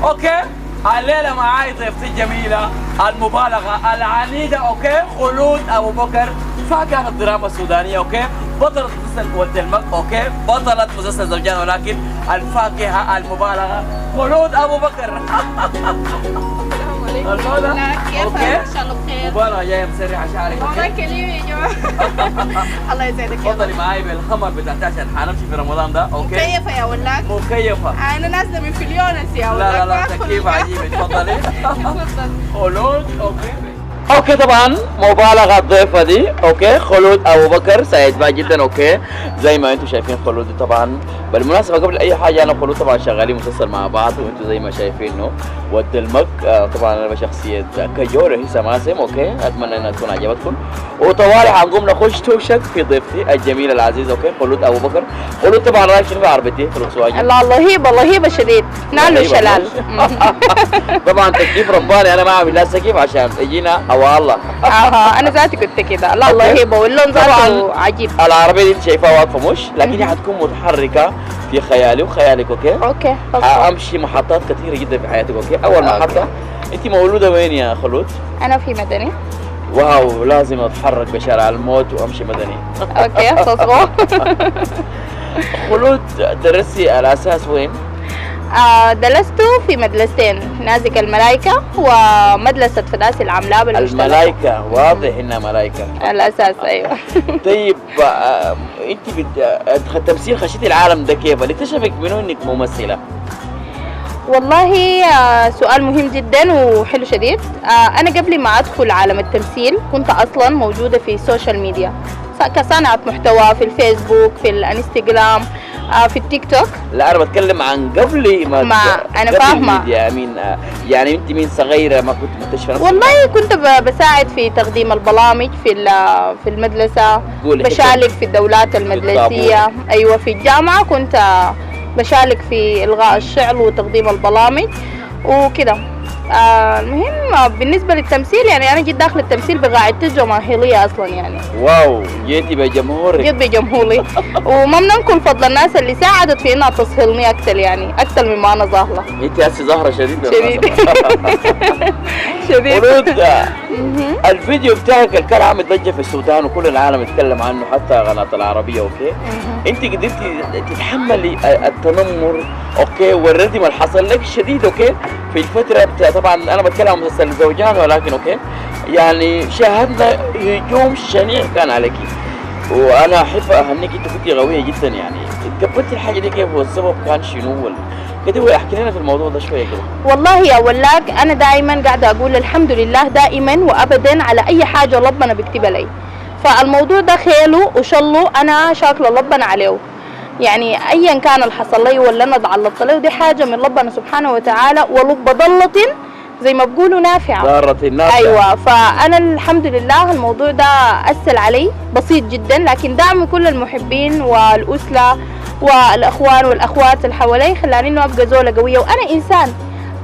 اوكي. الليله معاي ضيفتي الجميله المبالغه العنيده، اوكي، خلود ابو بكر، فاكهه الدراما السودانيه، اوكي، بطلة مسلسل ولد المك، اوكي، بطلة مسلسل زوجان، ولكن الفاكهه المبالغه خلود ابو بكر. السلام عليكم. اوكي، ان شاء الله بخير. مبالغه جايه مسرحه شعرك. الله يكرمك يا جماعه. الله يسعدك. تفضلي معاي بالخمر بتاعتي عشان حنمشي في رمضان ده، اوكي؟ مكيفه يا ولاك. مكيفه. انا نازله من فليونس يا ولاك. لا لا لا، تكييف عجيب. تفضلي. تفضل. خلود، اوكي طبعا مبالغه الضيفه دي، اوكي، خلود ابو بكر، سعيد بها جدا، اوكي، زي ما انتم شايفين خلود طبعا. بالمناسبه قبل اي حاجه انا وخلود طبعا شغالين مسلسل مع بعض، وانتم زي ما شايفينه ود المك. طبعا انا بشخصيه كجوره هي سماسم، اوكي، اتمنى انها تكون عجبتكم. وطوالي حنقوم نخش توشك في ضيفتي الجميله العزيزه، اوكي، خلود ابو بكر. خلود طبعا رايك شنو في عربيتي خلود سواجي؟ الله لهيبه شديد، نالو شلال. طبعا تكييف رباني، انا ما اعمل لا تكييف عشان يجينا هوا الله. انا ذاتي كنت كده. الله لهيبه، واللون ذاته عجيب. العربيه دي انت شايفاها واقفه مش، لكن هي حتكون متحركه في خيالي وخيالك، اوكي؟ اوكي. امشي محطات كثيره جدا في حياتك، اوكي؟ اول محطه، انت مولوده وين يا خلود؟ انا في مدني. واو، لازم اتحرك بشارع الموت وامشي مدني. اوكي تصغر. خلود درستي الاساس وين؟ درست في مدرستين، نازك الملايكة ومدرسة فداس العملاء بالمشترك. الملايكة، واضح انها ملايكة. الاساس ايوه. طيب انت التمثيل خشيتي العالم ده كيف؟ اللي اكتشفك منه انك ممثلة؟ والله سؤال مهم جدا وحلو شديد. انا قبل ما ادخل عالم التمثيل كنت اصلا موجودة في السوشيال ميديا كصانعة محتوى في الفيسبوك، في الانستغرام، في التيك توك. لا انا بتكلم عن قبل ما انا فاهمه يعني انت مين صغيره ما كنت مكتشفه نفسك؟ والله كنت بساعد في تقديم البرامج في المدرسه، بشارك في الدورات المدرسيه. ايوه في الجامعه كنت بشارك في الغاء الشعر وتقديم البرامج وكده. المهم بالنسبه للتمثيل يعني انا جيت داخل التمثيل بقاعدة جماهيريه اصلا يعني. واو، جيتي بجمهورك. جيت بجمهوري. وما بننكر فضل الناس اللي ساعدت في انها تسهلني اكثر يعني، اكثر مما انا ظاهره. انت هسه ظاهره شديد. شديد. ورود الفيديو بتاعك اللي كان عامل ضجه في السودان وكل العالم يتكلم عنه حتى قناه العربيه، اوكي؟ انت قدرتي تتحملي التنمر، اوكي، والردم اللي حصل لك شديد، اوكي، في الفتره طبعا انا بتكلم عن مسلسل زوجان، ولكن اوكي يعني شاهدنا هجوم شنيع كان عليك، وانا احب اهنيك، انت كنت قويه جدا يعني. تقبلتي الحاجه دي كيف والسبب كان شنو؟ كده احكي لنا في الموضوع ده شويه كده. والله يا ولاك انا دائما قاعده اقول الحمد لله دائما وابدا على اي حاجه ربنا بيكتبها لي، فالموضوع ده خيله وشله انا شاكله ربنا عليه يعني. ايا كان اللي حصل لي ولا انا اتعلقت له دي حاجه من ربنا سبحانه وتعالى، ولب ضلة زي ما بيقولوا نافعه. ضارة نافعه. ايوه، فانا الحمد لله الموضوع ده اثر علي بسيط جدا، لكن دعم كل المحبين والاسره والاخوان والاخوات اللي حوالي خلاني انه ابقى زوله قويه، وانا انسان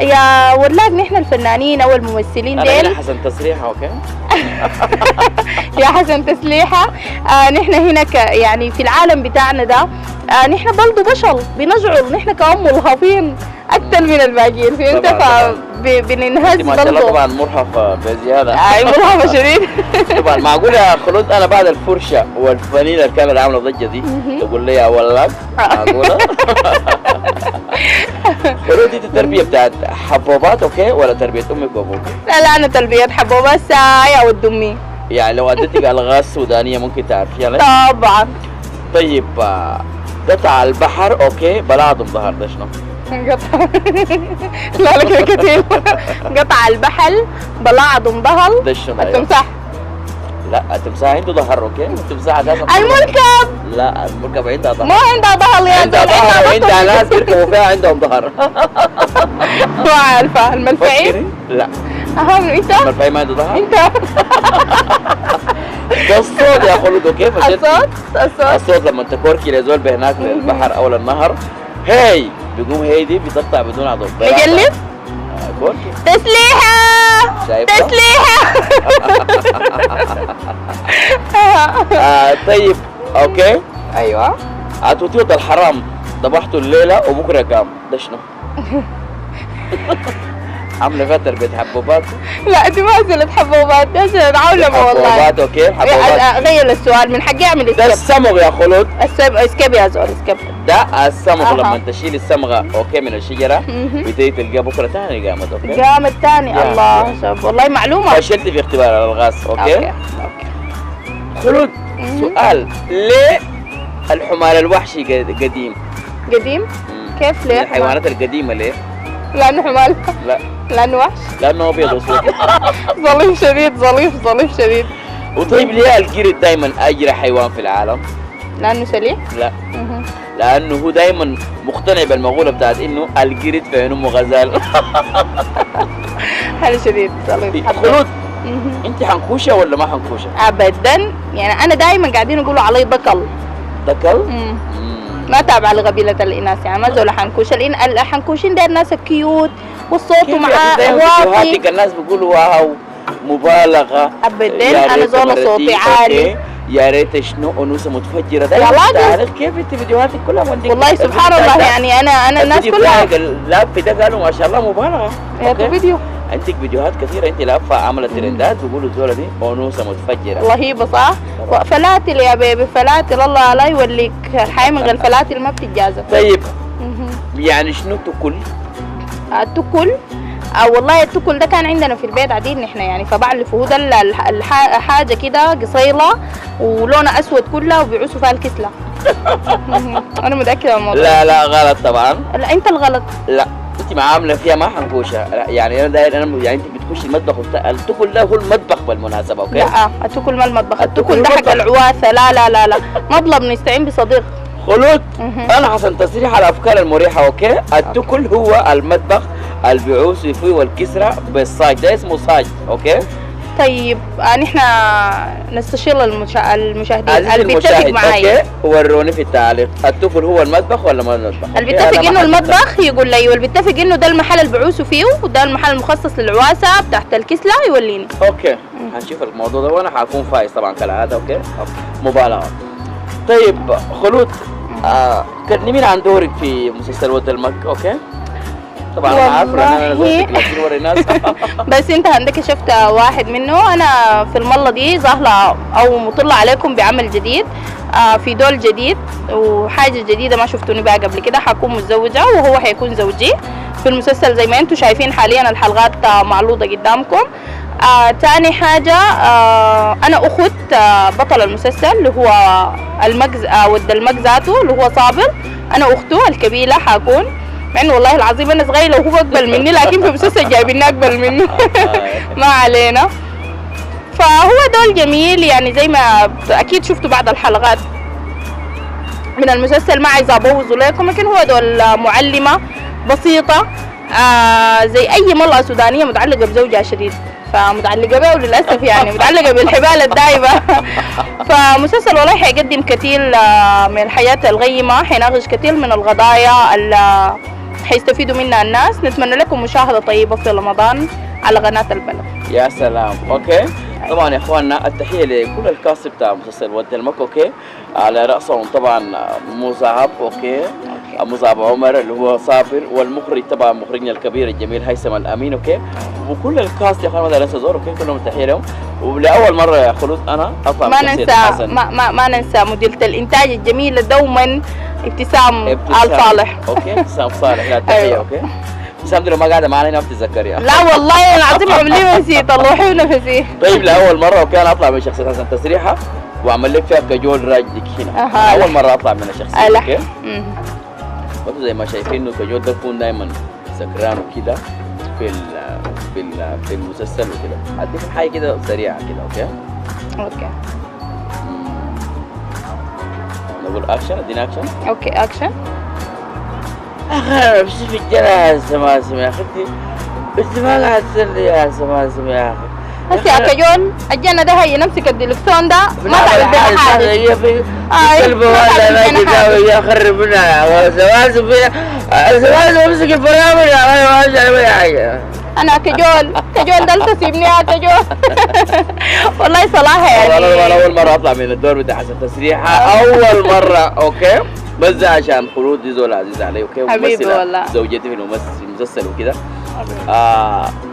يا ولاك. نحن الفنانين او الممثلين ديل انا حسن تسريحه، اوكي. يا حسن تسليحه. نحن هنا يعني في العالم بتاعنا ده نحن برضه بشر بنشعر، نحن كأم ملهفين اكثر من الباقيين، فهمت؟ فبننهز ما شاء الله طبعا مرهفه بزياده. مرهفه شديد. طبعا معقول يا خلود انا بعد الفرشه والفنينه اللي كانت عامله ضجه دي تقول لي يا ولد؟ معقوله؟ خلود دي التربيه بتاعت حبوبات، اوكي، ولا تربيه امك وابوك؟ لا انا تربيه حبوبات ساي او الدمي يعني. لو اديتك الغاز سودانيه ممكن تعرفيها ليه؟ طبعا. طيب قطع البحر، اوكي، بلاعضم ظهر ده شنو؟ قطع لا كده كتير. قطع البحر بلاعضم ظهر ده شنو؟ التمساح. لا التمساح عنده ظهر، اوكي، التمساح اساسا المركب. لا المركب عندها ظهر. ما عندها ظهر يا عندها ظهر، عندها ناس بيركبوا فيها عندهم ظهر. ما عارفه. الملفعين؟ لا. اهم انت؟ الملفعين ما عنده ظهر؟ انت. ده الصوت يا خلود، اوكي؟ الصوت لما تكوركي لزول بهناك للبحر او للنهر، هي بيقوم هي دي بتقطع بدون عضو. نجلب؟ كوركي. تسليحة. شايفة؟ تسليحة. طيب اوكي. عامله فيها تربيه حبوبات. لا دي ما أسئلة حبوبات، دي أسئلة عولمة والله. حبوبات اوكي حبوبات. غير السؤال، من حقي أعمل ده اسكيب. الصمغ يا خلود. اسكيب يا زول، اسكيب. ده الصمغ أها. لما تشيل الصمغه اوكي من الشجره بتيجي تلقاها بكره ثاني قامت اوكي. قام الثاني. يا. الله شوف والله معلومة. فشلت في اختبار الالغاز اوكي. اوكي. خلود سؤال، ليه الحمار الوحشي قديم؟ قديم؟ كيف ليه؟ من الحيوانات القديمه ليه؟ لأنه حمار. لا لأنه وحش. لانه ابيض واسود. ظليف شديد، ظليف شديد. وطيب ليه القرد دائما اجرى حيوان في العالم؟ لأنه سليم؟ لا لانه هو دائما مقتنع بالمقوله بتاعت انه القرد في عين امه غزال. حلو شديد، ظليف. خلود انت حنكوشه ولا ما حنكوشه؟ ابدا، يعني انا دائما قاعدين يقولوا علي بكل. دكل؟ ما تابعه لقبيله الاناث، يعني ما زول حنكوش. الحنكوشين ده الناس الكيوت والصوت معاه واطي. الناس بيقولوا واو مبالغه. ابدا انا زول صوتي عالي. يا ريت شنو انوثه متفجره. يا راجل كيف انت فيديوهاتك كلها موديك؟ والله سبحان الله، يعني انا الناس كلها لافه ده قالوا ما شاء الله مبالغه. يا فيديو عندك فيديوهات كثيره انت لافه عملت ترندات بيقولوا الزوله دي انوثه متفجره. رهيبه صح؟ فلاتل يا بيبي، فلاتل الله لا يوليك. الحياه من غير فلاتل ما بتتجازف. طيب يعني شنو تكل؟ التكل والله التكل ده كان عندنا في البيت عادين نحن يعني، فبعرفه هو ده حاجه كده قصيره ولونها اسود كلها وبيعوسوا فيها الكسله. انا متاكده من الموضوع. لا غلط طبعا. لا انت الغلط. لا انت ما عامله فيها ما حنكوشه. يعني انا يعني انت بتخش المطبخ التكل ده هو المطبخ بالمناسبه اوكي؟ لا التكل ما المطبخ، التكل ده حق العواثه. لا مطلب نستعين بصديق. خلود انا حسن تصريح على الافكار المريحه اوكي؟ التكل هو المطبخ اللي بيعوسوا فيه والكسره بالصاج، ده اسمه صاج اوكي؟ طيب نحن نستشير المشاهدين عزيزي اللي بيتفق معي. اوكي وروني في التعليق التكل هو المطبخ ولا ما المطبخ؟ اللي بيتفق انه المطبخ يقول لي، واللي بيتفق انه ده المحل اللي بيعوسوا فيه وده المحل المخصص للعواسه تحت الكسله يوليني. اوكي هنشوف الموضوع ده وانا حكون فايز طبعا كالعاده اوكي؟ مبالغه. طيب خلود كلمين عن دورك في مسلسل ود المك اوكي؟ طبعا انا عارف ان انا زوجتك لكن وري الناس. بس انت عندك شفت واحد منه. انا في المره دي ظاهره او مطلة عليكم بعمل جديد في دول جديد وحاجه جديده ما شفتوني بها قبل كده. حكون متزوجه وهو حيكون زوجي في المسلسل زي ما انتم شايفين حاليا الحلقات معروضه قدامكم. تاني حاجه انا اخت بطل المسلسل اللي هو المجز ود المك ذاته اللي هو صابر. انا اخته الكبيره حكون، مع انه والله العظيم انا صغيره وهو اقبل مني، لكن في المسلسل جايبيني اقبل منه. ما علينا. فهو دول جميل يعني زي ما اكيد شفتوا بعض الحلقات من المسلسل. ما عايزه ابوظه لكم، لكن هو دول معلمه بسيطه زي اي مرأة سودانيه متعلقه بزوجها شديد، فمتعلقه به وللاسف يعني متعلقه بالحبال الدايبه. فمسلسل والله حيقدم كثير من الحياه الغيمه، حيناقش كثير من القضايا اللي حيستفيدوا منها الناس. نتمنى لكم مشاهده طيبه في رمضان على قناه البلد. يا سلام اوكي. طبعا يا اخواننا التحيه لكل الكاست بتاع مسلسل ود المك اوكي؟ على راسهم طبعا مصعب اوكي؟ مصعب عمر اللي هو صابر، والمخرج طبعا مخرجنا الكبير الجميل هيثم الامين اوكي؟ وكل الكاست يا اخوان ما ننسى زور اوكي؟ كلهم تحيه لهم. ولاول مره يا خلود انا اطلع ما ننسى ما ننسى مديرة الانتاج الجميله دوما ابتسام آل صالح اوكي؟ ابتسام صالح لا تحيه أيوه. اوكي؟ ابتسام دي لو ما قاعده معنا هنا بتتذكريها. لا والله العظيم عمري نسيت، الله ونفسي. طيب لاول مره اوكي انا اطلع من شخصيه حسن تسريحه واعمل لك فيها كجول راجلك هنا. اول مره اطلع من الشخصيه اوكي؟ برضه زي ما شايفين انه كجول ده بكون دايما سكران وكده في المسلسل وكده. اديك حاجه كده سريعه كده اوكي؟ نقول اكشن. ادينا اكشن اوكي اكشن. اخي نفسي في الجنة يا سماسم يا اخي انت ما قاعد تسلي يا سماسم يا اخي. بس يا كجول الجنة ده هي نمسك الدلكسون ده ما تعمل بينا حاجة. هي في الكلب ولا ما كده يا خرب منها سماسم فيها سماسم امسك البرامج يا اخي ما شاء حاجة. انا كجول ده تسيبني يا كجول. والله صراحة يعني انا اول مرة اطلع من الدور بتاع حسن تسريحة اول مرة اوكي؟ بس ده عشان خلود دي زول عزيز علي اوكي؟ حبيبي والله زوجتي في المسلسل وكده.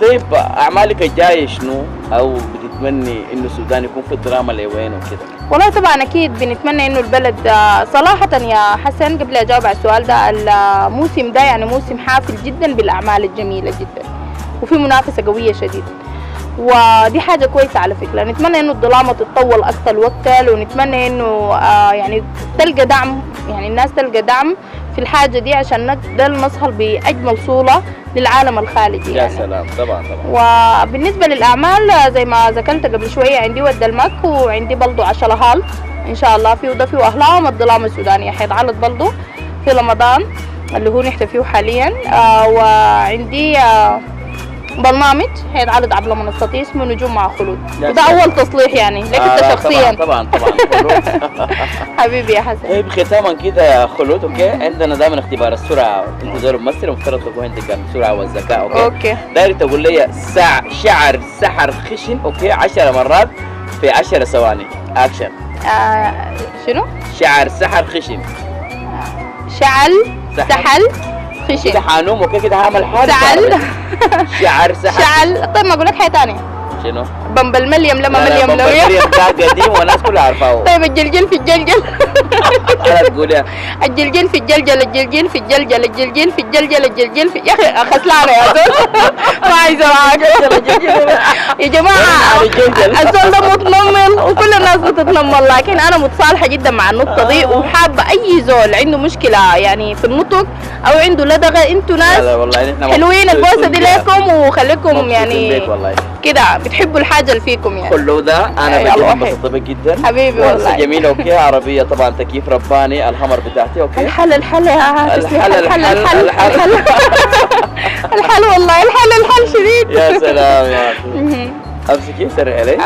طيب اعمالك الجايه شنو؟ او بتتمني انه السودان يكون في الدراما لوين وكده؟ والله طبعا اكيد بنتمنى انه البلد صراحة يا حسن قبل اجاوب على السؤال ده، الموسم ده يعني موسم حافل جدا بالاعمال الجميلة جدا وفي منافسة قوية شديد، ودي حاجة كويسة على فكرة. نتمنى انه الدراما تتطور اكثر واكثر، ونتمنى انه يعني تلقى دعم، يعني الناس تلقى دعم في الحاجة دي عشان نقدر نصل بأجمل صورة للعالم الخارجي. يا يعني سلام، طبعا طبعا. وبالنسبة للأعمال زي ما ذكرت قبل شوية، عندي ود المك، وعندي برضو 10 هال إن شاء الله في وضفي وأهلام الدراما السودانية حيتعرض برضو في رمضان اللي هو نحن فيه حاليا. وعندي برنامج حيتعرض عبر منصتي اسمه نجوم مع خلود، وده أول تصليح يعني لك أنت شخصيا. طبعا طبعا خلود. حبيبي يا حسن. طيب ختاما كده يا خلود، اوكي، عندنا دائما اختبار السرعه، انت زول ممثل ومفترض تكون عندك السرعه والذكاء، اوكي؟ داير تقول لي شعر سحر خشن، اوكي، 10 مرات في 10 ثواني. اكشن. شنو؟ شعر سحر خشن. شعل سحل خشن. كده حانوم، اوكي، كده هعمل حاجه. شعر سحر. شعل. طيب ما اقول لك حاجه ثانيه. شنو؟ بمبل مليم لما مليم لما مليم ده قديم والناس كلها عارفاه. طيب الجلجل في الجلجل. لا تقوليها. الجلجل في الجلجل، الجلجل في الجلجل، الجلجل في الجلجل، الجلجل في، يا اخي خسلانه يا زول. ما عايزه معاك. يا جماعه الزول ده متنمل وكل الناس بتتنمل، لكن انا متصالحه جدا مع النقطه دي، وحابه اي زول عنده مشكله يعني في النطق او عنده لدغه، انتوا ناس حلوين، البوسه دي لكم وخليكم يعني كده بتحبوا الحاجه اللي فيكم يعني. كله ده انا بجد انبسطت بك جدا حبيبي والله. جميله، اوكي، عربيه طبعا، تكييف رباني، الهمر بتاعتي، اوكي. الحل يا الحل والله، الحل شديد. يا سلام يا اخي. امسكي سري علي.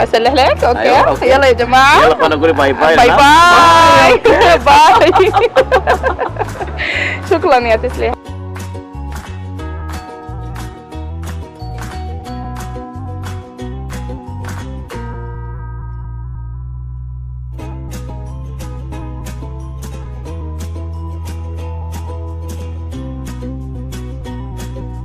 اسلح لك، اوكي. أيوة، أوكي. يلا يا جماعه، يلا انا اقول باي باي. باي باي. باي. شكرا يا تسليم.